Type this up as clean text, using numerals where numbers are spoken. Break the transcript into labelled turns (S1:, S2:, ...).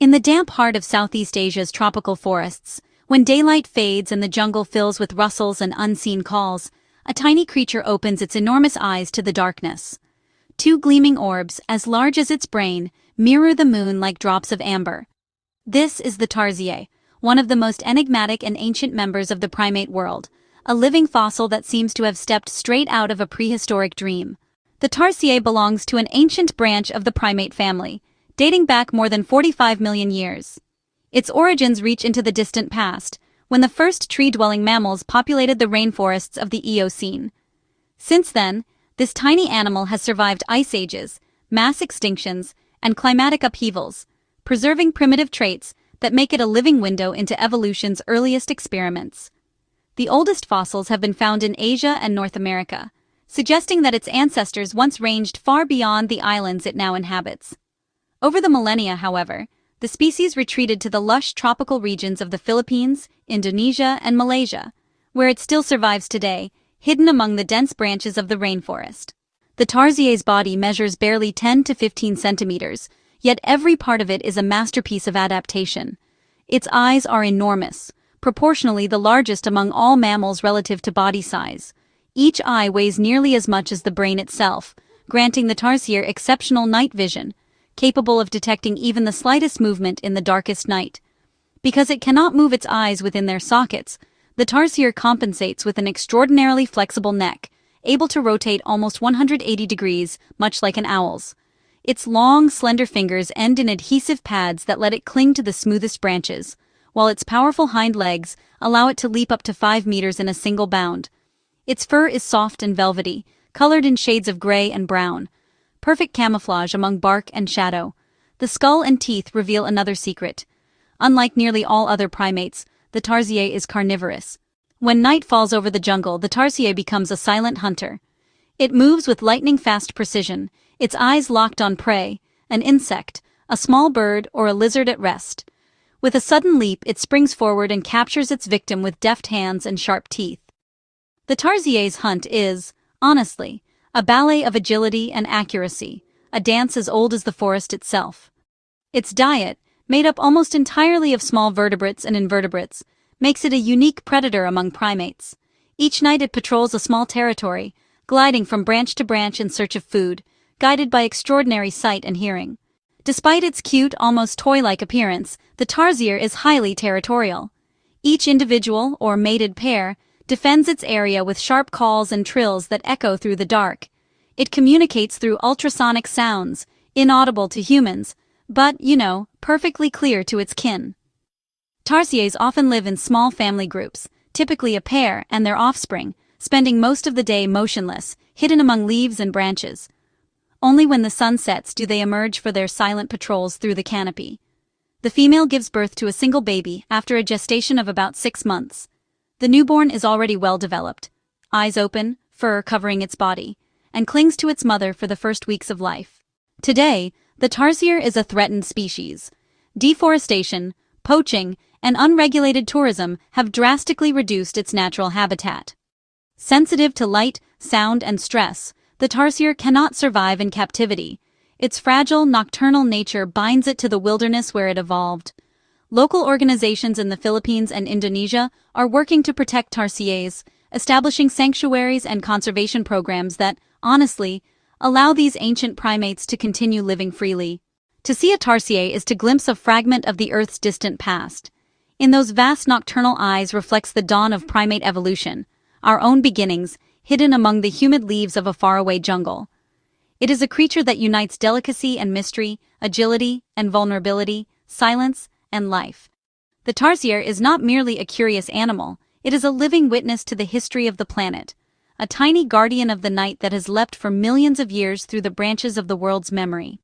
S1: In the damp heart of Southeast Asia's tropical forests, when daylight fades and the jungle fills with rustles and unseen calls, a tiny creature opens its enormous eyes to the darkness. Two gleaming orbs, as large as its brain, mirror the moon like drops of amber. This is the Tarsier, one of the most enigmatic and ancient members of the primate world, a living fossil that seems to have stepped straight out of a prehistoric dream. The Tarsier belongs to an ancient branch of the primate family, dating back more than 45 million years. Its origins reach into the distant past, when the first tree-dwelling mammals populated the rainforests of the Eocene. Since then, this tiny animal has survived ice ages, mass extinctions, and climatic upheavals, preserving primitive traits that make it a living window into evolution's earliest experiments. The oldest fossils have been found in Asia and North America, suggesting that its ancestors once ranged far beyond the islands it now inhabits. Over the millennia, however, the species retreated to the lush tropical regions of the Philippines, Indonesia, and Malaysia, where it still survives today, hidden among the dense branches of the rainforest. The Tarsier's body measures barely 10 to 15 centimeters, yet every part of it is a masterpiece of adaptation. Its eyes are enormous, proportionally the largest among all mammals relative to body size. Each eye weighs nearly as much as the brain itself, granting the Tarsier exceptional night vision, capable of detecting even the slightest movement in the darkest night. Because it cannot move its eyes within their sockets, the Tarsier compensates with an extraordinarily flexible neck, able to rotate almost 180 degrees, much like an owl's. Its long, slender fingers end in adhesive pads that let it cling to the smoothest branches, while its powerful hind legs allow it to leap up to 5 meters in a single bound. Its fur is soft and velvety, colored in shades of gray and brown, perfect camouflage among bark and shadow. The skull and teeth reveal another secret. Unlike nearly all other primates, the Tarsier is carnivorous. When night falls over the jungle, the Tarsier becomes a silent hunter. It moves with lightning-fast precision, its eyes locked on prey, an insect, a small bird, or a lizard at rest. With a sudden leap, it springs forward and captures its victim with deft hands and sharp teeth. The Tarsier's hunt is, honestly, a ballet of agility and accuracy, a dance as old as the forest itself. Its diet, made up almost entirely of small vertebrates and invertebrates, makes it a unique predator among primates. Each night it patrols a small territory, gliding from branch to branch in search of food, guided by extraordinary sight and hearing. Despite its cute, almost toy-like appearance, the Tarsier is highly territorial. Each individual, or mated pair, defends its area with sharp calls and trills that echo through the dark. It communicates through ultrasonic sounds, inaudible to humans, but, perfectly clear to its kin. Tarsiers often live in small family groups, typically a pair and their offspring, spending most of the day motionless, hidden among leaves and branches. Only when the sun sets do they emerge for their silent patrols through the canopy. The female gives birth to a single baby after a gestation of about 6 months. The newborn is already well developed, eyes open, fur covering its body, and clings to its mother for the first weeks of life. Today, the Tarsier is a threatened species. Deforestation, poaching, and unregulated tourism have drastically reduced its natural habitat. Sensitive to light, sound, and stress, the Tarsier cannot survive in captivity. Its fragile, nocturnal nature binds it to the wilderness where it evolved. Local organizations in the Philippines and Indonesia are working to protect tarsiers, establishing sanctuaries and conservation programs that, honestly, allow these ancient primates to continue living freely. To see a tarsier is to glimpse a fragment of the Earth's distant past. In those vast nocturnal eyes reflects the dawn of primate evolution, our own beginnings, hidden among the humid leaves of a faraway jungle. It is a creature that unites delicacy and mystery, agility and vulnerability, silence and life. The Tarsier is not merely a curious animal, it is a living witness to the history of the planet, a tiny guardian of the night that has leapt for millions of years through the branches of the world's memory.